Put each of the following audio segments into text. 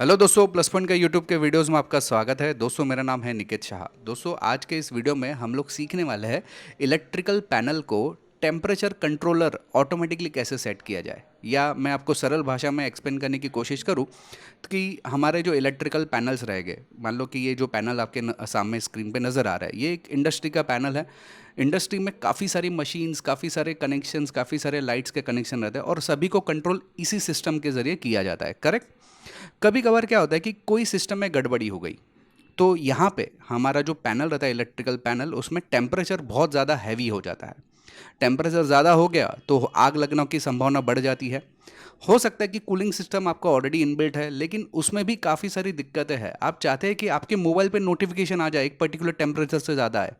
Hello दोस्तों, plus point के YouTube के वीडियोस में आपका स्वागत है। दोस्तों, मेरा नाम है निकेत शाह। दोस्तों, आज के इस वीडियो में हम लोग सीखने वाले हैं इलेक्ट्रिकल पैनल को टेम्परेचर कंट्रोलर ऑटोमेटिकली कैसे सेट किया जाए, या मैं आपको सरल भाषा में एक्सप्लेन करने की कोशिश करूं तो कि हमारे जो इलेक्ट्रिकल पैनल्स रहेंगे, मान लो कि ये जो पैनल आपके सामने स्क्रीन पे नज़र आ रहा है, ये एक इंडस्ट्री का पैनल है। इंडस्ट्री में काफ़ी सारी मशीन्स, काफ़ी सारे कनेक्शंस, काफ़ी सारे लाइट्स के कनेक्शन रहते हैं और सभी को कंट्रोल इसी सिस्टम के ज़रिए किया जाता है, करेक्ट। कभी कभार क्या होता है कि कोई सिस्टम में गड़बड़ी हो गई, तो यहाँ पे हमारा जो पैनल रहता है इलेक्ट्रिकल पैनल, उसमें टेम्परेचर बहुत ज़्यादा हैवी हो जाता है। टेम्परेचर ज़्यादा हो गया तो आग लगने की संभावना बढ़ जाती है। हो सकता है कि कूलिंग सिस्टम आपका ऑलरेडी इनबिल्ट है, लेकिन उसमें भी काफ़ी सारी दिक्कतें हैं। आप चाहते हैं कि आपके मोबाइल पे नोटिफिकेशन आ जाए एक पर्टिकुलर टेम्परेचर से ज़्यादा है,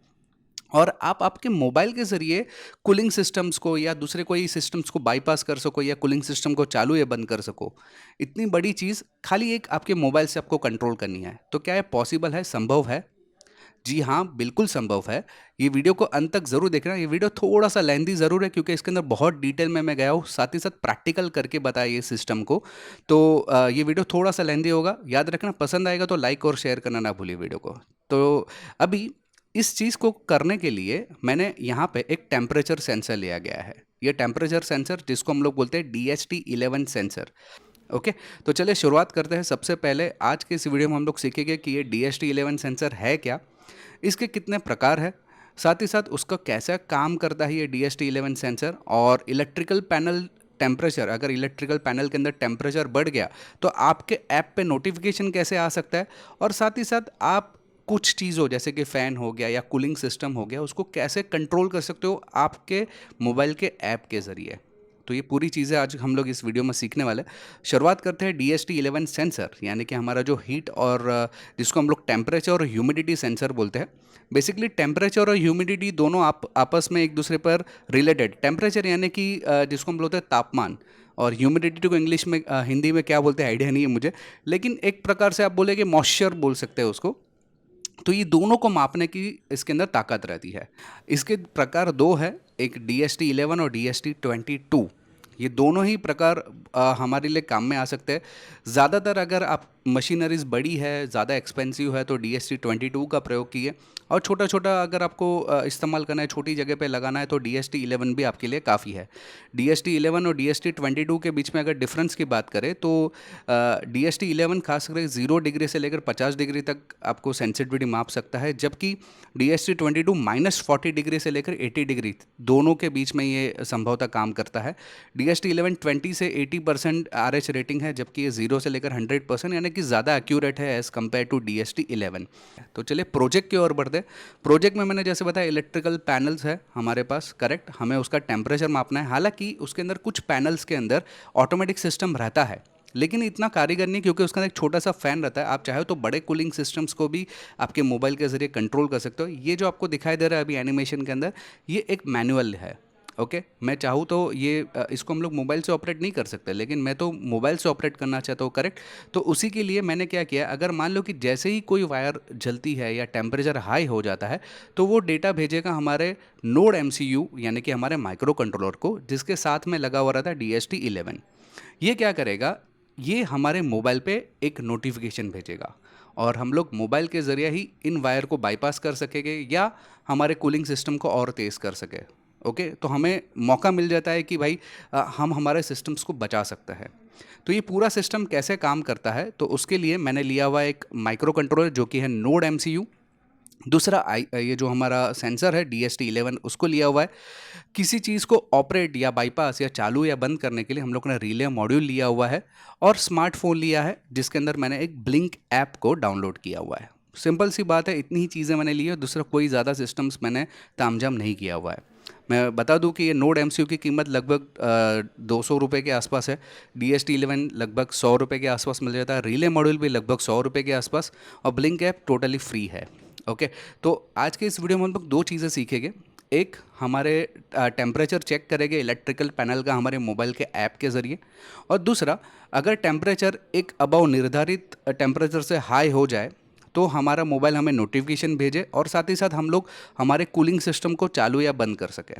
और आप आपके मोबाइल के ज़रिए कूलिंग सिस्टम्स को या दूसरे कोई सिस्टम्स को बाईपास कर सको, या कूलिंग सिस्टम को चालू या बंद कर सको। इतनी बड़ी चीज़ खाली एक आपके मोबाइल से आपको कंट्रोल करनी है। तो क्या ये पॉसिबल है, संभव है? जी हाँ, बिल्कुल संभव है। ये वीडियो को अंत तक ज़रूर देखना। ये वीडियो थोड़ा सा लेंथी ज़रूर है, क्योंकि इसके अंदर बहुत डिटेल में मैं गया हूँ, साथ ही साथ प्रैक्टिकल करके बताया ये सिस्टम को। तो ये वीडियो थोड़ा सा लेंथी होगा। याद रखना, पसंद आएगा तो लाइक और शेयर करना ना भूलिए वीडियो को। तो अभी इस चीज़ को करने के लिए मैंने यहाँ पे एक टेम्परेचर सेंसर लिया गया है। ये टेम्परेचर सेंसर, जिसको हम लोग बोलते हैं DHT11 सेंसर। ओके, तो चलिए शुरुआत करते हैं। सबसे पहले आज के इस वीडियो में हम लोग सीखेंगे कि ये DHT11 सेंसर है क्या, इसके कितने प्रकार है, साथ ही साथ उसका कैसा काम करता है ये DHT11 सेंसर, और इलेक्ट्रिकल पैनल टेम्परेचर, अगर इलेक्ट्रिकल पैनल के अंदर टेम्परेचर बढ़ गया तो आपके ऐप पे नोटिफिकेशन कैसे आ सकता है, और साथ ही साथ आप कुछ चीज़ों जैसे कि फ़ैन हो गया या कूलिंग सिस्टम हो गया, उसको कैसे कंट्रोल कर सकते हो आपके मोबाइल के ऐप के ज़रिए। तो ये पूरी चीज़ें आज हम लोग इस वीडियो में सीखने वाले हैं। शुरुआत करते हैं DHT11 सेंसर, यानी कि हमारा जो हीट और जिसको हम लोग टेम्परेचर और ह्यूमिडिटी सेंसर बोलते हैं। बेसिकली टेम्परेचर और ह्यूमिडिटी दोनों आपस में एक दूसरे पर रिलेटेड। टेम्परेचर यानी कि जिसको हम बोलते हैं तापमान, और ह्यूमिडिटी को इंग्लिश में हिंदी में क्या बोलते हैं आइडिया नहीं है मुझे, लेकिन एक प्रकार से आप बोले कि मॉइस्चर बोल सकते हैं उसको। तो ये दोनों को मापने की इसके अंदर ताकत रहती है। इसके प्रकार दो है, एक DHT11 और DHT22। ये दोनों ही प्रकार हमारे लिए काम में आ सकते हैं। ज़्यादातर अगर आप मशीनरीज बड़ी है, ज़्यादा एक्सपेंसिव है, तो DHT22 का प्रयोग कीजिए, और छोटा छोटा अगर आपको इस्तेमाल करना है, छोटी जगह पे लगाना है, तो DHT11 भी आपके लिए काफ़ी है। DHT11 और DHT22 के बीच में अगर डिफरेंस की बात करें तो DHT11 खास करके 0 डिग्री से लेकर 50 डिग्री तक आपको सेंसिटिविटी माप सकता है, जबकि DHT22 -40 डिग्री से लेकर 80 डिग्री दोनों के बीच में ये संभवतः काम करता है। DHT11 20 से 80% RH रेटिंग है, जबकि ये 0 से लेकर 100%, यानी कि ज़्यादा एक्यूरेट है एज़ कम्पेयर टू DHT11। तो चलिए प्रोजेक्ट की ओर बढ़ते हैं। प्रोजेक्ट में मैंने जैसे बताया इलेक्ट्रिकल पैनल्स है हमारे पास, करेक्ट। हमें उसका टेम्परेचर मापना है। हालांकि उसके अंदर कुछ पैनल्स के अंदर ऑटोमेटिक सिस्टम रहता है, लेकिन इतना कारीगर नहीं, क्योंकि उसका एक छोटा सा फ़ैन रहता है। आप चाहे तो बड़े कूलिंग सिस्टम्स को भी आपके मोबाइल के ज़रिए कंट्रोल कर सकते हो। ये जो आपको दिखाई दे रहा है अभी एनिमेशन के अंदर, ये एक मैनुअल है। ओके, मैं चाहूँ तो ये इसको हम लोग मोबाइल से ऑपरेट नहीं कर सकते, लेकिन मैं तो मोबाइल से ऑपरेट करना चाहता हूँ, करेक्ट। तो उसी के लिए मैंने क्या किया, अगर मान लो कि जैसे ही कोई वायर जलती है या टेम्परेचर हाई हो जाता है, तो वो डेटा भेजेगा हमारे नोड MCU, यानी कि हमारे माइक्रो कंट्रोलर को, जिसके साथ में लगा हुआ रहता है DHT11। ये क्या करेगा, ये हमारे मोबाइल पे एक नोटिफिकेशन भेजेगा, और हम लोग मोबाइल के ज़रिए ही इन वायर को बाईपास कर सकेंगे, या हमारे कूलिंग सिस्टम को और तेज़ कर सके। ओके, तो हमें मौका मिल जाता है कि भाई हम हमारे सिस्टम्स को बचा सकते हैं। तो ये पूरा सिस्टम कैसे काम करता है, तो उसके लिए मैंने लिया हुआ एक माइक्रो कंट्रोलर जो कि है नोड MCU। दूसरा ये जो हमारा सेंसर है DHT11, उसको लिया हुआ है। किसी चीज़ को ऑपरेट या बाईपास या चालू या बंद करने के लिए हम लोग ने रिले मॉड्यूल लिया हुआ है, और स्मार्टफोन लिया है जिसके अंदर मैंने एक ब्लिंक ऐप को डाउनलोड किया हुआ है। सिंपल सी बात है, इतनी ही चीज़ें मैंने ली है, दूसरा कोई ज़्यादा सिस्टम्स मैंने तामझाम नहीं किया हुआ है। मैं बता दूं कि ये नोड MCU की कीमत लगभग 200 रुपये के आसपास है। DHT11 लगभग 100 रुपये के आसपास मिल जाता है। रिले मॉड्यूल भी लगभग 100 रुपये के आसपास, और ब्लिंक ऐप टोटली फ्री है। ओके, तो आज के इस वीडियो में हम लोग दो चीज़ें सीखेंगे। एक, हमारे टेम्परेचर चेक करेंगे इलेक्ट्रिकल पैनल का हमारे मोबाइल के ऐप के ज़रिए, और दूसरा, अगर टेम्परेचर एक अबव निर्धारित टेम्परेचर से हाई हो जाए तो हमारा मोबाइल हमें नोटिफिकेशन भेजे, और साथ ही साथ हम लोग हमारे कूलिंग सिस्टम को चालू या बंद कर सकें।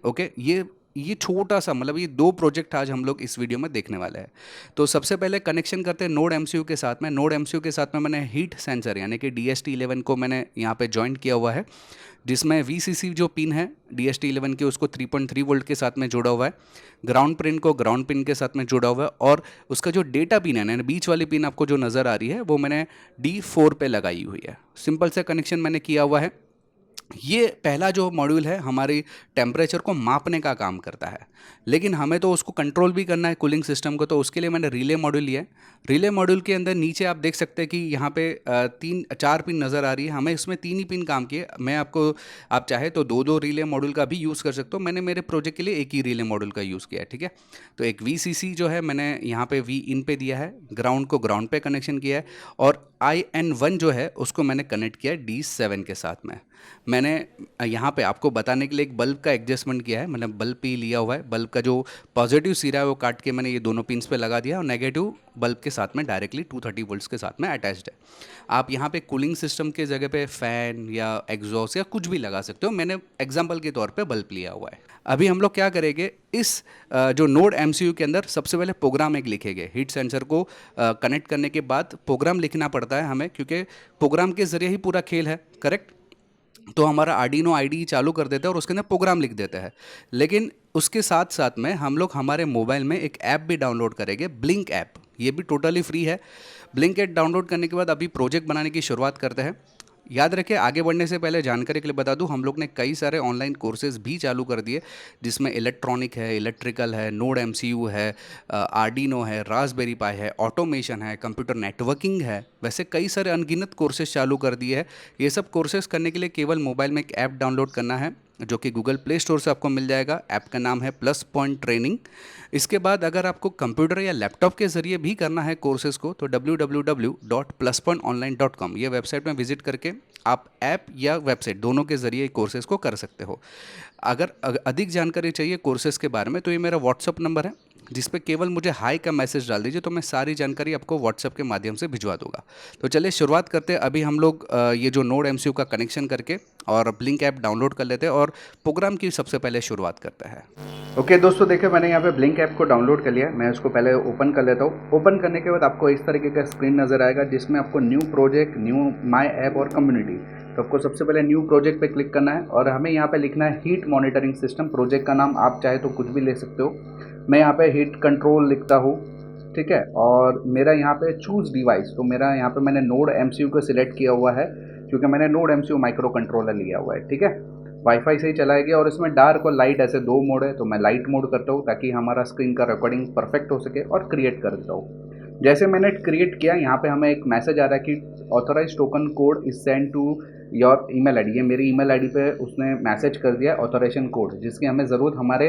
ओके, ये ये छोटा सा मतलब ये दो प्रोजेक्ट आज हम लोग इस वीडियो में देखने वाले हैं। तो सबसे पहले कनेक्शन करते हैं नोड एमसीयू के साथ में। नोड एमसीयू के साथ में मैंने हीट सेंसर यानी कि DST11 को मैंने यहाँ पे जॉइन किया हुआ है, जिसमें VCC जो पिन है DST11 की उसको 3.3 वोल्ट के साथ में जुड़ा हुआ है, ग्राउंड पिन को ग्राउंड पिन के साथ में जुड़ा हुआ है, और उसका जो डेटा पिन है ना, बीच वाली पिन आपको जो नज़र आ रही है वो मैंने D4 पे लगाई हुई है। सिंपल से कनेक्शन मैंने किया हुआ है। ये पहला जो मॉड्यूल है हमारी टेम्परेचर को मापने का काम करता है, लेकिन हमें तो उसको कंट्रोल भी करना है कूलिंग सिस्टम को, तो उसके लिए मैंने रिले मॉड्यूल लिया है। रिले मॉड्यूल के अंदर नीचे आप देख सकते हैं कि यहाँ पे 3-4 पिन नज़र आ रही है, हमें इसमें 3 ही पिन काम किए। मैं आपको, आप चाहे तो 2-2 रिले मॉड्यूल का भी यूज़ कर सकते हो, मैंने मेरे प्रोजेक्ट के लिए एक ही रिले मॉड्यूल का यूज़ किया है, ठीक है। तो एक VCC जो है मैंने यहाँ पे V इन पे दिया है, ग्राउंड को ग्राउंड पे कनेक्शन किया है, और IN1 जो है उसको मैंने कनेक्ट किया है D7 के साथ में। मैंने यहाँ पे आपको बताने के लिए एक बल्ब का एडजस्टमेंट किया है, मतलब बल्ब ही लिया हुआ है, बल्ब का जो पॉजिटिव सिरा है वो काट के मैंने ये दोनों पिंस पे लगा दिया, और नेगेटिव बल्ब के साथ में डायरेक्टली 230 वोल्ट्स के साथ में अटैच्ड है। आप यहाँ पे कूलिंग सिस्टम के जगह पे फ़ैन या एग्जॉस्ट या कुछ भी लगा सकते हो, मैंने एग्जाम्पल के तौर पर बल्ब लिया हुआ है। अभी हम लोग क्या करेंगे, इस जो नोड एमसीयू के अंदर सबसे पहले प्रोग्राम एक लिखेंगे। हीट सेंसर को कनेक्ट करने के बाद प्रोग्राम लिखना पड़ता है हमें, क्योंकि प्रोग्राम के ज़रिए ही पूरा खेल है, करेक्ट। तो हमारा आर्डिनो आईडी चालू कर देता है और उसके अंदर प्रोग्राम लिख देता है। लेकिन उसके साथ साथ में हम लोग हमारे मोबाइल में एक ऐप भी डाउनलोड करेंगे, ब्लिंक ऐप। ये भी टोटली फ्री है। ब्लिंक ऐप डाउनलोड करने के बाद अभी प्रोजेक्ट बनाने की शुरुआत करते हैं। याद रखें, आगे बढ़ने से पहले जानकारी के लिए बता दूं, हम लोग ने कई सारे ऑनलाइन कोर्सेज भी चालू कर दिए, जिसमें इलेक्ट्रॉनिक है, इलेक्ट्रिकल है, नोड एमसीयू है, आर्डिनो है, रास्पबेरी पाई है, ऑटोमेशन है, कंप्यूटर नेटवर्किंग है। वैसे कई सारे अनगिनत कोर्सेज चालू कर दिए हैं। ये सब कोर्सेज करने के लिए केवल मोबाइल में एक ऐप डाउनलोड करना है, जो कि गूगल प्ले स्टोर से आपको मिल जाएगा। ऐप का नाम है प्लस पॉइंट ट्रेनिंग। इसके बाद अगर आपको कंप्यूटर या लैपटॉप के ज़रिए भी करना है कोर्सेज को, तो www.pluspointonline.com ये वेबसाइट में विजिट करके आप ऐप या वेबसाइट दोनों के ज़रिए कोर्सेज को कर सकते हो। अगर अधिक जानकारी चाहिए कोर्सेज के बारे में, तो ये मेरा व्हाट्सअप नंबर है, जिस पे केवल मुझे हाई का मैसेज डाल दीजिए, तो मैं सारी जानकारी आपको व्हाट्सअप के माध्यम से भिजवा दूंगा। तो चलिए शुरुआत करते हैं। अभी हम लोग ये जो नोड एमसीयू का कनेक्शन करके और ब्लिंक ऐप डाउनलोड कर लेते हैं, और प्रोग्राम की सबसे पहले शुरुआत करते हैं। ओके दोस्तों, देखिए मैंने यहाँ पे ब्लिंक ऐप को डाउनलोड कर लिया है। मैं इसको पहले ओपन कर लेता हूँ। ओपन करने के बाद आपको इस तरीके का स्क्रीन नज़र आएगा, जिसमें आपको new project, knew my app और कम्युनिटी। तो आपको सबसे पहले न्यू प्रोजेक्ट पे क्लिक करना है, और हमें यहाँ पे लिखना है हीट मॉनिटरिंग सिस्टम। प्रोजेक्ट का नाम आप चाहे तो कुछ भी ले सकते हो। मैं यहाँ पे हीट कंट्रोल लिखता हूँ, ठीक है। और मेरा यहाँ पे चूज़ डिवाइस, तो मेरा यहाँ पे मैंने नोड एमसीयू को सिलेक्ट किया हुआ है, क्योंकि मैंने नोड एमसीयू माइक्रो कंट्रोलर लिया हुआ है, ठीक है। वाईफाई से ही चलाएगी, और इसमें डार्क और लाइट ऐसे दो मोड है, तो मैं लाइट मोड करता हूँ ताकि हमारा स्क्रीन का रिकॉर्डिंग परफेक्ट हो सके, और क्रिएट कर देता हूँ। जैसे मैंने क्रिएट किया, यहाँ पे हमें एक मैसेज आ रहा है कि authorize token code is send to your email ID. ये मेरी ईमेल आईडी पे उसने मैसेज कर दिया ऑथोराइजेशन कोड, जिसकी हमें ज़रूरत हमारे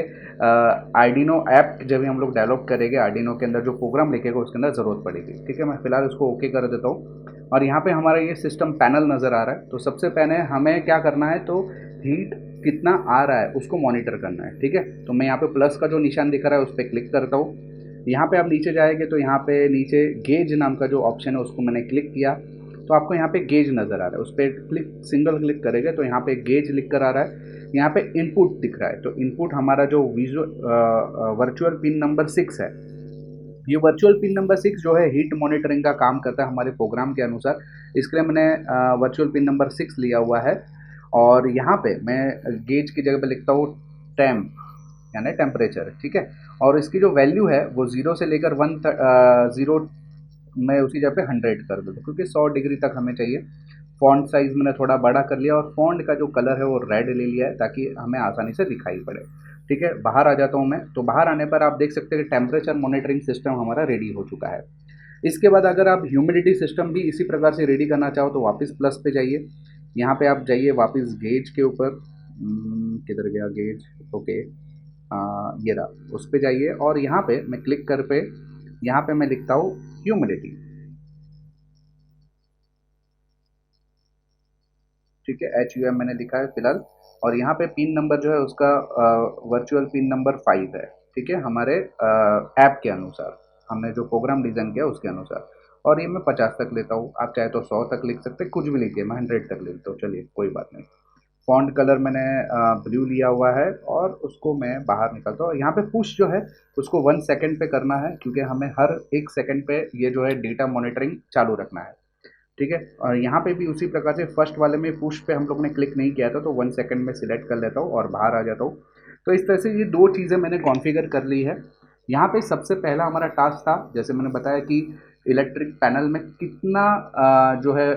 आर्डिनो ऐप जब भी हम लोग डेवलप करेंगे, आर्डिनो के अंदर जो प्रोग्राम लिखेगा उसके अंदर ज़रूरत पड़ेगी, ठीक है। मैं फिलहाल उसको ओके कर देता हूँ, और यहाँ पे हमारा ये सिस्टम पैनल नज़र आ रहा है। तो सबसे पहले हमें क्या करना है, तो हीट कितना आ रहा है उसको मॉनिटर करना है, ठीक है। तो मैं यहाँ पे प्लस का जो निशान दिख रहा है उस पर क्लिक करता हूँ। यहाँ पे आप नीचे जाएंगे तो यहाँ पे नीचे गेज नाम का जो ऑप्शन है उसको मैंने क्लिक किया, तो आपको यहाँ पे गेज नज़र आ रहा है। उस पर सिंगल क्लिक करेंगे तो यहाँ पे गेज लिख कर आ रहा है। यहाँ पे इनपुट दिख रहा है, तो इनपुट हमारा जो वर्चुअल पिन नंबर 6 है। ये वर्चुअल पिन नंबर 6 जो है हीट मॉनिटरिंग का काम करता है हमारे प्रोग्राम के अनुसार। इसके लिए मैंने वर्चुअल पिन नंबर 6 लिया हुआ है, और यहाँ पे मैं गेज की जगह पे लिखता हूँ टेम्प, यानी टेम्परेचर, ठीक है। और इसकी जो वैल्यू है वो 0 से लेकर 0, मैं उसी जगह पे 100 कर दूँ, क्योंकि 100 डिग्री तक हमें चाहिए। फॉन्ट साइज़ मैंने थोड़ा बड़ा कर लिया, और फॉन्ट का जो कलर है वो रेड ले लिया है, ताकि हमें आसानी से दिखाई पड़े, ठीक है। बाहर आ जाता हूँ मैं, तो बाहर आने पर आप देख सकते हैं कि टेम्परेचर मॉनिटरिंग सिस्टम हमारा रेडी हो चुका है। इसके बाद अगर आप ह्यूमिडिटी सिस्टम भी इसी प्रकार से रेडी करना चाहो, तो वापस प्लस पे जाइए। यहाँ पे आप जाइए वापस गेज के ऊपर, किधर गया गेज, ओके, ये रहा, उस पे जाइए, और यहाँ पे मैं क्लिक कर पे, यहाँ पे मैं लिखता हूँ ह्यूमिडिटी, ठीक है। HUM मैंने लिखा है फिलहाल, और यहाँ पे पिन नंबर जो है उसका वर्चुअल पिन नंबर 5 है, ठीक है, हमारे ऐप के अनुसार, हमने जो प्रोग्राम डिज़ाइन किया उसके अनुसार। और ये मैं 50 तक लेता हूँ, आप चाहे तो 100 तक लिख सकते हैं, कुछ भी लिखिए, मैं 100 तक ले लेता हूँ, चलिए कोई बात नहीं। फॉन्ट कलर मैंने ब्लू लिया हुआ है और उसको मैं बाहर निकालता हूँ। यहाँ पे पुश जो है उसको 1 सेकंड पे करना है, क्योंकि हमें हर 1 सेकंड पे ये जो है डेटा मॉनिटरिंग चालू रखना है। ठीक है, और यहाँ पे भी उसी प्रकार से फर्स्ट वाले में पुश पे हम लोग ने क्लिक नहीं किया था, तो 1 सेकंड में सिलेक्ट कर लेता हूँ और बाहर आ जाता हूँ। तो इस तरह से ये 2 चीज़ें मैंने कॉन्फ़िगर कर ली है। यहाँ पे सबसे पहला हमारा टास्क था, जैसे मैंने बताया कि इलेक्ट्रिक पैनल में कितना जो है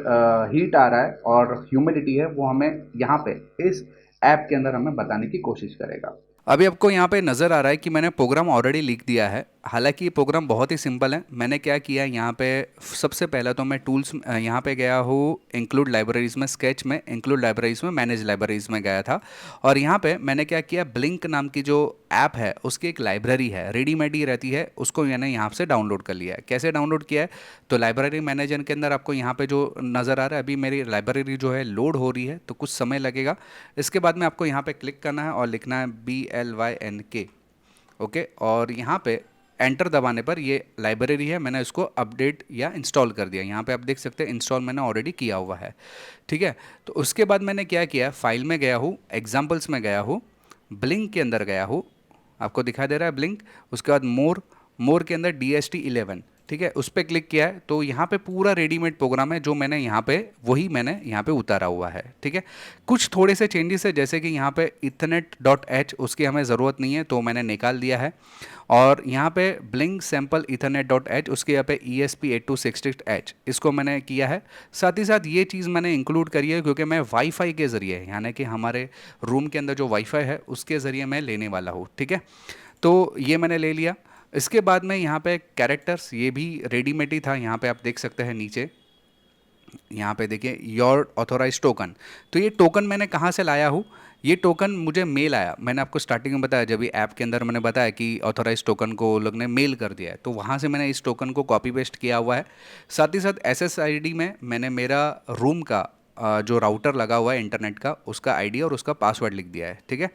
हीट आ रहा है और ह्यूमिडिटी है, वो हमें यहाँ पे इस ऐप के अंदर हमें बताने की कोशिश करेगा। अभी आपको यहाँ पे नज़र आ रहा है कि मैंने प्रोग्राम ऑलरेडी लिख दिया है। हालांकि ये प्रोग्राम बहुत ही सिंपल है। मैंने क्या किया यहाँ पे, सबसे पहले तो मैं टूल्स यहाँ पे गया हूँ, इंक्लूड लाइब्रेरीज में, स्केच में, इंक्लूड लाइब्रेरीज में, मैनेज लाइब्रेरीज में गया था। और यहाँ पे मैंने क्या किया, ब्लिंक नाम की जो ऐप है उसकी एक लाइब्रेरी है, रेडीमेड ही रहती है, उसको मैंने यहाँ से डाउनलोड कर लिया है। कैसे डाउनलोड किया है, तो लाइब्रेरी मैनेजर के अंदर आपको यहाँ पे जो नज़र आ रहा है, अभी मेरी लाइब्रेरी जो है लोड हो रही है, तो कुछ समय लगेगा। इसके बाद में आपको यहाँ पे क्लिक करना है और लिखना है BLYNK। ओके, और यहाँ पे एंटर दबाने पर ये लाइब्रेरी है, मैंने इसको अपडेट या इंस्टॉल कर दिया। यहाँ पे आप देख सकते हैं इंस्टॉल मैंने ऑलरेडी किया हुआ है। ठीक है, तो उसके बाद मैंने क्या किया, फाइल में गया हूँ, एग्जाम्पल्स में गया हूँ, ब्लिंक के अंदर गया हूँ, आपको दिखाई दे रहा है ब्लिंक। उसके बाद मोर, मोर के अंदर DST11, ठीक है, उस पर क्लिक किया है तो यहाँ पे पूरा रेडीमेड प्रोग्राम है जो मैंने यहाँ पे, वही मैंने यहाँ पे उतारा हुआ है। ठीक है, कुछ थोड़े से चेंजेस है, जैसे कि यहाँ पे ethernet.h उसकी हमें ज़रूरत नहीं है तो मैंने निकाल दिया है। और यहाँ पे ब्लिंक सैम्पल ethernet.h उसके यहाँ पे ESP8266H इसको मैंने किया है। साथ ही साथ ये चीज़ मैंने इंक्लूड करी है क्योंकि मैं वाईफाई के ज़रिए, यानी कि हमारे रूम के अंदर जो वाईफाई है उसके ज़रिए मैं लेने वाला हूँ। ठीक है, तो ये मैंने ले लिया। इसके बाद में यहाँ पे कैरेक्टर्स, ये भी रेडीमेड ही था। यहाँ पे आप देख सकते हैं नीचे, यहाँ पे देखिए योर ऑथोराइज टोकन। तो ये टोकन मैंने कहाँ से लाया हूँ, ये टोकन मुझे मेल आया। मैंने आपको स्टार्टिंग में बताया, जब ये ऐप के अंदर मैंने बताया कि ऑथोराइज टोकन को लोग ने मेल कर दिया है, तो वहाँ से मैंने इस टोकन को कॉपी पेस्ट किया हुआ है। साथ ही साथ SSID में मैंने मेरा रूम का जो राउटर लगा हुआ है इंटरनेट का, उसका आईडी और उसका पासवर्ड लिख दिया है। ठीक है,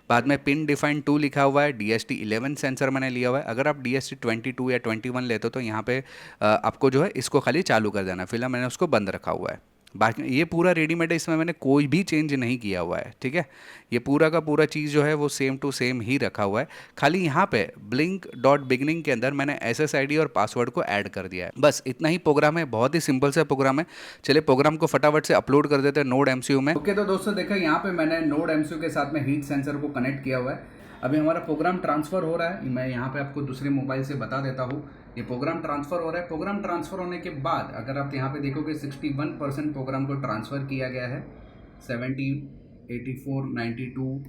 बाद में पिन डिफाइन 2 लिखा हुआ है, DST11 सेंसर मैंने लिया हुआ है। अगर आप DST22 या 21 लेते हो तो यहाँ पे आपको जो है इसको खाली चालू कर देना है। फिलहाल मैंने उसको बंद रखा हुआ है। बाकी ये पूरा रेडीमेड है, इसमें मैंने कोई भी चेंज नहीं किया हुआ है। ठीक है, ये पूरा का पूरा चीज़ जो है वो सेम टू सेम ही रखा हुआ है। खाली यहाँ पे ब्लिंक डॉट बिगनिंग के अंदर मैंने SSID और पासवर्ड को ऐड कर दिया है। बस इतना ही प्रोग्राम है, बहुत ही सिंपल सा प्रोग्राम है। चलिए प्रोग्राम को फटाफट से अपलोड कर देते हैं नोड MCU में। ओके, तो दोस्तों देखो यहाँ पे मैंने नोड MCU के साथ में हीट सेंसर को कनेक्ट किया हुआ है। अभी हमारा प्रोग्राम ट्रांसफ़र हो रहा है, मैं यहाँ पे आपको दूसरे मोबाइल से बता देता हूँ। ये प्रोग्राम ट्रांसफ़र हो रहा है। प्रोग्राम ट्रांसफ़र होने के बाद अगर आप यहाँ पे देखोगे 61% प्रोग्राम को ट्रांसफ़र किया गया है, 70, 84, 92,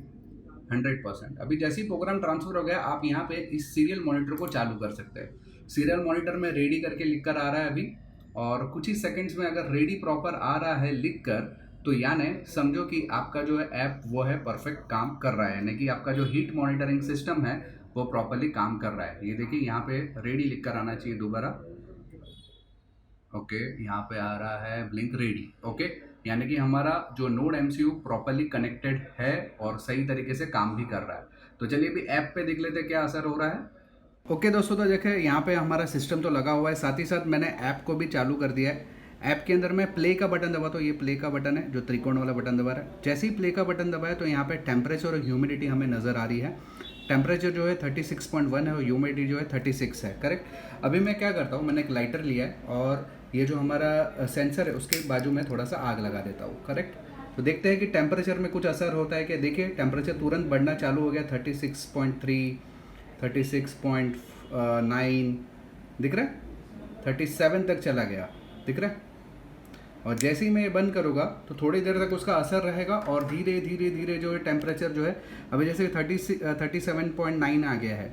100%। अभी जैसे ही प्रोग्राम ट्रांसफ़र हो गया, आप यहाँ पे इस सीरियल मॉनिटर को चालू कर सकते हैं। सीरियल मॉनिटर में रेडी करके लिख कर आ रहा है अभी, और कुछ ही सेकंड्स में अगर रेडी प्रॉपर आ रहा है लिख कर, तो यानी समझो कि आपका जो है ऐप वो है परफेक्ट काम कर रहा है, यानी कि आपका जो हीट मॉनिटरिंग सिस्टम है वो प्रॉपरली काम कर रहा है। ये देखिए यहाँ पे रेडी लिख कर आना चाहिए दोबारा। ओके, यहाँ पे आ रहा है ब्लिंक रेडी। ओके, यानी कि हमारा जो नोड MCU प्रॉपरली कनेक्टेड है और सही तरीके से काम भी कर रहा है। तो चलिए अभी ऐप पे देख लेते हैं क्या असर हो रहा है। ओके दोस्तों, तो देखें यहाँ पे हमारा सिस्टम तो लगा हुआ है, साथ ही साथ मैंने ऐप को भी चालू कर दिया है। ऐप के अंदर मैं प्ले का बटन दबाता हूँ, ये प्ले का बटन है जो त्रिकोण वाला बटन दबा रहा है। जैसे ही प्ले का बटन दबाया तो यहाँ पे टेम्परेचर और ह्यूमिडिटी हमें नज़र आ रही है। टेम्परेचर जो है 36.1 है और ह्यूमिडिटी जो है 36 है। करेक्ट। अभी मैं क्या करता हूँ, मैंने एक लाइटर लिया है और ये जो हमारा सेंसर है उसके बाजू में थोड़ा सा आग लगा देता हूँ। करेक्ट, तो देखते हैं कि टेम्परेचर में कुछ असर होता है कि। देखिए टेम्परेचर तुरंत बढ़ना चालू हो गया, 36.3, 36.9 दिख रहा है, 37 तक चला गया, दिख रहा है। और जैसे ही मैं ये बंद करूँगा तो थोड़ी देर तक उसका असर रहेगा और धीरे धीरे धीरे जो है टेम्परेचर जो है, अभी जैसे 37.9 आ गया है,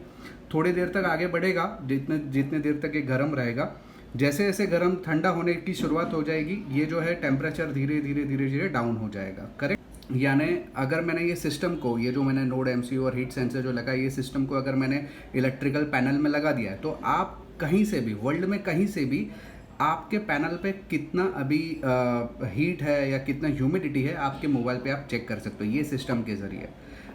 थोड़ी देर तक आगे बढ़ेगा, जितने जितने देर तक ये गर्म रहेगा। जैसे जैसे गर्म ठंडा होने की शुरुआत हो जाएगी, ये जो है टेम्परेचर धीरे धीरे धीरे धीरे डाउन हो जाएगा। करेक्ट, यानी अगर मैंने ये सिस्टम को, ये जो मैंने नोड MCU और हीट सेंसर जो लगा, ये सिस्टम को अगर मैंने इलेक्ट्रिकल पैनल में लगा दिया है, तो आप कहीं से भी, वर्ल्ड में कहीं से भी आपके पैनल पे कितना अभी हीट है या कितना ह्यूमिडिटी है, आपके मोबाइल पे आप चेक कर सकते हो ये सिस्टम के ज़रिए।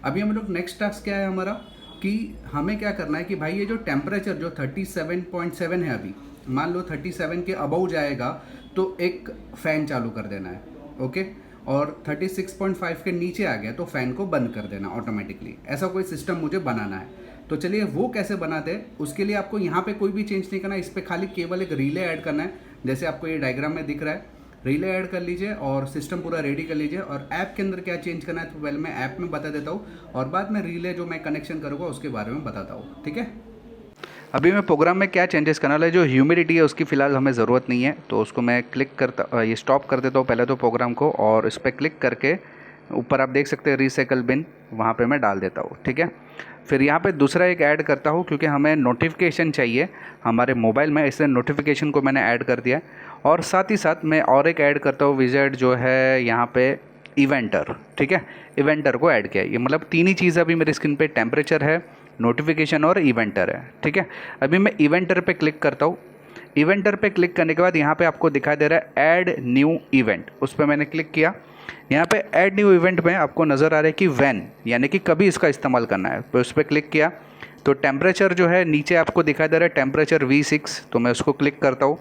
अभी हम लोग नेक्स्ट टास्क क्या है हमारा, कि हमें क्या करना है कि भाई ये जो टेम्परेचर जो 37.7 है, अभी मान लो 37 के अबव जाएगा तो एक फ़ैन चालू कर देना है। ओके, और 36.5 के नीचे आ गया तो फ़ैन को बंद कर देना ऑटोमेटिकली। ऐसा कोई सिस्टम मुझे बनाना है। तो चलिए वो कैसे बनाते हैं, उसके लिए आपको यहाँ पे कोई भी चेंज नहीं करना है। इस पर खाली केवल एक रिले ऐड करना है, जैसे आपको ये डायग्राम में दिख रहा है। रिले ऐड कर लीजिए और सिस्टम पूरा रेडी कर लीजिए। और ऐप के अंदर क्या चेंज करना है तो पहले मैं ऐप में बता देता हूँ और बाद में रिले जो मैं कनेक्शन करूँगा उसके बारे में बताता हूँ, ठीक है। अभी मैं प्रोग्राम में क्या चेंजेस करने वाला है, जो ह्यूमिडिटी है उसकी फ़िलहाल हमें ज़रूरत नहीं है, तो उसको मैं क्लिक करता ये स्टॉप कर देता हूँ पहले तो प्रोग्राम को, और इस पर क्लिक करके ऊपर आप देख सकते हैं रिसाइकल बिन, वहाँ पे मैं डाल देता हूँ, ठीक है। फिर यहाँ पे दूसरा एक ऐड करता हूँ, क्योंकि हमें नोटिफिकेशन चाहिए हमारे मोबाइल में, इसलिए नोटिफिकेशन को मैंने ऐड कर दिया है। और साथ ही साथ मैं और एक ऐड करता हूँ विजेट, जो है यहाँ पे इवेंटर, ठीक है। इवेंटर को ऐड किया, ये मतलब तीन ही चीज़ अभी मेरी स्क्रीन पे, टेम्परेचर है, नोटिफिकेशन और इवेंटर है, ठीक है। अभी मैं इवेंटर पे क्लिक करता हूँ। इवेंटर पे क्लिक करने के बाद यहाँ पे आपको दिखाई दे रहा है ऐड न्यू इवेंट, उस पर मैंने क्लिक किया। यहाँ पे ऐड न्यू इवेंट में आपको नज़र आ रहा है कि व्हेन, यानी कि कभी इसका इस्तेमाल करना है, तो उस पर क्लिक किया तो टेम्परेचर जो है नीचे आपको दिखाई दे रहा है टेम्परेचर V6, तो मैं उसको क्लिक करता हूँ।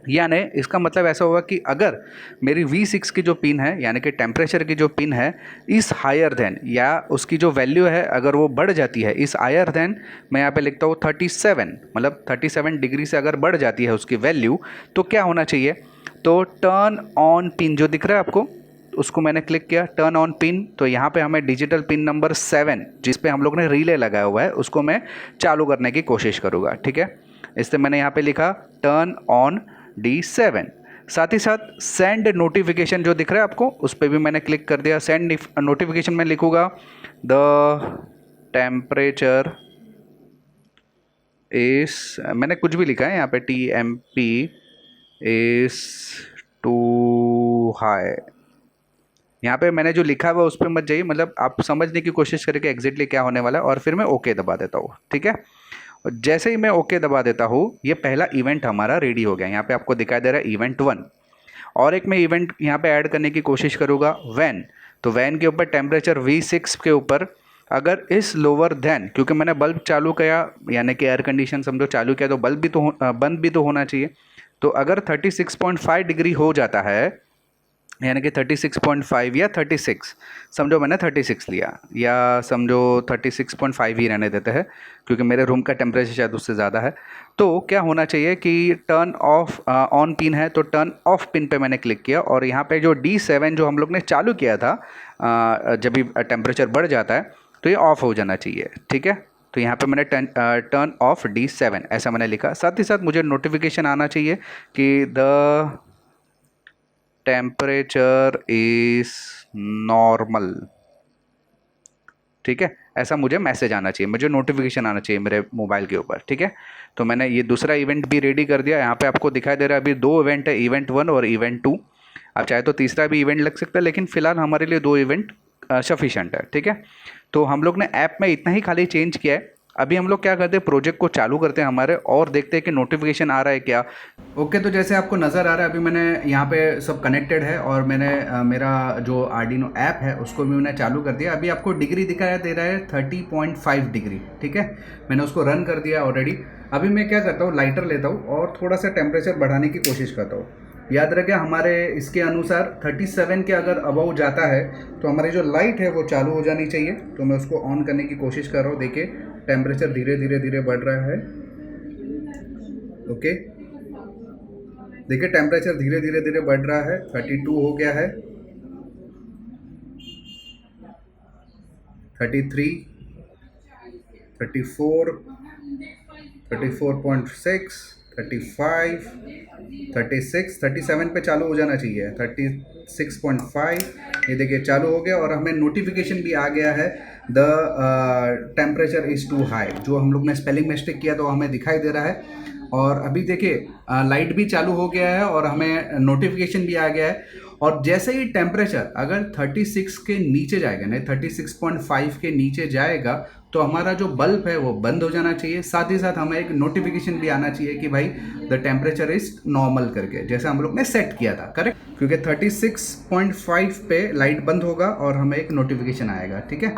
यानी इसका मतलब ऐसा होगा कि अगर मेरी V6 की जो पिन है, यानी कि टेम्परेचर की जो पिन है, इस हायर देन, या उसकी जो वैल्यू है अगर वो बढ़ जाती है, इस हायर देन मैं यहाँ पे लिखता हूँ 37, मतलब 37 डिग्री से अगर बढ़ जाती है उसकी वैल्यू, तो क्या होना चाहिए, तो टर्न ऑन पिन जो दिख रहा है आपको, उसको मैंने क्लिक किया, टर्न ऑन पिन। तो यहाँ पे हमें डिजिटल पिन नंबर 7 जिस पे हम लोग ने रिले लगाया हुआ है उसको मैं चालू करने की कोशिश करूँगा, ठीक है। इससे मैंने यहाँ पे लिखा टर्न ऑन D7। साथ ही साथ सेंड नोटिफिकेशन जो दिख रहा है आपको, उस पर भी मैंने क्लिक कर दिया। सेंड नोटिफिकेशन में लिखूँगा द टेम्परेचर इस, मैंने कुछ भी लिखा है यहाँ पे, TMP इज टू हाई। यहाँ पे मैंने जो लिखा हुआ उस पर मत जाइए, मतलब आप समझने की कोशिश करें कि एग्जैक्टली क्या होने वाला है, और फिर मैं ओके दबा देता हूँ, ठीक है। और जैसे ही मैं ओके दबा देता हूँ, ये पहला इवेंट हमारा रेडी हो गया। यहाँ पे आपको दिखाई दे रहा है इवेंट 1, और एक मैं इवेंट यहाँ पे ऐड करने की कोशिश करूँगा वैन। तो वैन के ऊपर टेम्परेचर V6 के ऊपर अगर इस लोअर देन, क्योंकि मैंने बल्ब चालू किया, यानी कि एयर कंडीशन समझो चालू किया, तो बल्ब भी तो बंद भी तो होना चाहिए। तो अगर 36.5 डिग्री हो जाता है, यानी कि 36.5 या 36, समझो मैंने 36 लिया, या समझो 36.5 ही रहने देते हैं, क्योंकि मेरे रूम का टेम्परेचर शायद उससे ज़्यादा है। तो क्या होना चाहिए कि टर्न ऑफ ऑन पिन है, तो टर्न ऑफ पिन पे मैंने क्लिक किया, और यहाँ पे जो D7 जो हम लोग ने चालू किया था, जब भी टेम्परेचर बढ़ जाता है तो ये ऑफ हो जाना चाहिए, ठीक है। तो यहाँ पे मैंने टर्न ऑफ D7 ऐसा मैंने लिखा। साथ ही साथ मुझे नोटिफिकेशन आना चाहिए कि द टेम्परेचर इज नॉर्मल, ठीक है। ऐसा मुझे मैसेज आना चाहिए, मुझे नोटिफिकेशन आना चाहिए मेरे मोबाइल के ऊपर, ठीक है। तो मैंने ये दूसरा इवेंट भी रेडी कर दिया। यहाँ पे आपको दिखाई दे रहा है अभी 2 इवेंट है, इवेंट 1 और इवेंट 2। आप चाहे तो तीसरा भी इवेंट लग सकता है, लेकिन फिलहाल हमारे लिए 2 इवेंट सफिशेंट है, ठीक है। तो हम लोग ने ऐप में इतना ही खाली चेंज किया है। अभी हम लोग क्या करते हैं, प्रोजेक्ट को चालू करते हैं हमारे, और देखते हैं कि नोटिफिकेशन आ रहा है क्या। ओके, तो जैसे आपको नज़र आ रहा है, अभी मैंने यहाँ पे सब कनेक्टेड है, और मैंने मेरा जो आर्डिनो ऐप है उसको भी मैंने चालू कर दिया। अभी आपको डिग्री दिखाया दे रहा है 30.5 डिग्री, ठीक है। मैंने उसको रन कर दिया ऑलरेडी। अभी मैं क्या करता हूँ, लाइटर लेता हूँ और थोड़ा सा टेम्परेचर बढ़ाने की कोशिश करता हूँ। याद रखें हमारे इसके अनुसार 37 के अगर अबव जाता है तो हमारी जो लाइट है वो चालू हो जानी चाहिए। तो मैं उसको ऑन करने की कोशिश कर रहा हूँ। देखिए टेम्परेचर धीरे धीरे धीरे बढ़ रहा है। ओके, देखिए टेम्परेचर धीरे धीरे धीरे बढ़ रहा है। 32 हो गया है, 33, 34, 34.6, 35, 36, 37 पे चालू हो जाना चाहिए। 36.5 ये देखिए चालू हो गया, और हमें नोटिफिकेशन भी आ गया है the temperature is too high. जो हम लोग ने स्पेलिंग मिस्टेक किया तो हमें दिखाई दे रहा है। और अभी देखिए लाइट भी चालू हो गया है और हमें नोटिफिकेशन भी आ गया है। और जैसे ही टेम्परेचर अगर 36 के नीचे जाएगा, नहीं 36.5 के नीचे जाएगा, तो हमारा जो बल्ब है वो बंद हो जाना चाहिए। साथ ही साथ हमें एक नोटिफिकेशन भी आना चाहिए कि भाई द टेम्परेचर इज नॉर्मल करके, जैसे हम लोग ने सेट किया था, करेक्ट। क्योंकि 36.5 पे लाइट बंद होगा और हमें एक नोटिफिकेशन आएगा, ठीक है।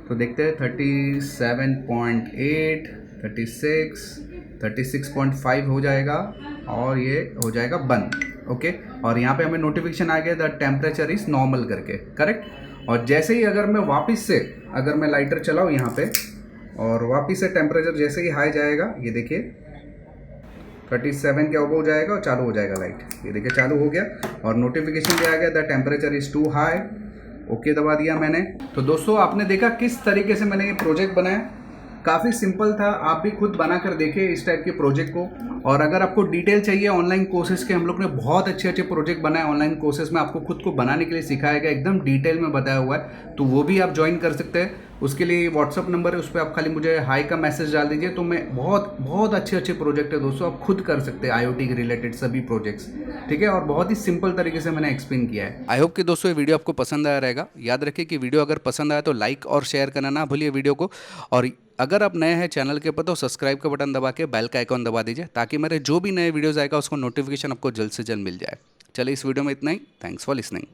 तो देखते हैं 37.8, 36, 36.5 हो जाएगा और ये हो जाएगा बंद। ओके, और यहाँ पे हमें नोटिफिकेशन आ गया द टेम्परेचर इज़ नॉर्मल करके, करेक्ट। और जैसे ही अगर मैं वापस से अगर मैं लाइटर चलाऊँ यहाँ पे और वापस से टेम्परेचर जैसे ही हाई जाएगा, ये देखिए 37 के अबव जाएगा और चालू हो जाएगा लाइट। ये देखिए चालू हो गया और नोटिफिकेशन भी आ गया the temperature is too high. Okay दबा दिया मैंने। तो दोस्तों आपने देखा किस तरीके से मैंने ये प्रोजेक्ट बनाया, काफ़ी सिंपल था। आप भी खुद बना कर देखिए इस टाइप के प्रोजेक्ट को। और अगर आपको डिटेल चाहिए ऑनलाइन कोर्सेज के, हम लोग ने बहुत अच्छे अच्छे प्रोजेक्ट बनाए ऑनलाइन कोर्सेज में, आपको खुद को बनाने के लिए सिखाया गया, एकदम डिटेल में बताया हुआ है, तो वो भी आप ज्वाइन कर सकते हैं। उसके लिए व्हाट्सअप नंबर है, उस पर आप खाली मुझे हाई का मैसेज डाल दीजिए, तो मैं बहुत बहुत अच्छे अच्छे प्रोजेक्ट है दोस्तों, आप खुद कर सकते हैं IoT के रिलेटेड सभी प्रोजेक्ट्स, ठीक है। और बहुत ही सिंपल तरीके से मैंने एक्सप्लेन किया है। आई होप कि दोस्तों ये वीडियो आपको पसंद आया रहेगा। याद रखिए कि वीडियो अगर पसंद आया तो लाइक और शेयर करना ना भूलिए वीडियो को। और अगर आप नए हैं चैनल के ऊपर तो सब्सक्राइब का बटन दबा के बेल का आइकॉन दबा दीजिए, ताकि मेरे जो भी नए वीडियोस आएगा उसको नोटिफिकेशन आपको जल्द से जल्द मिल जाए। चलिए इस वीडियो में इतना ही। Thanks for listening.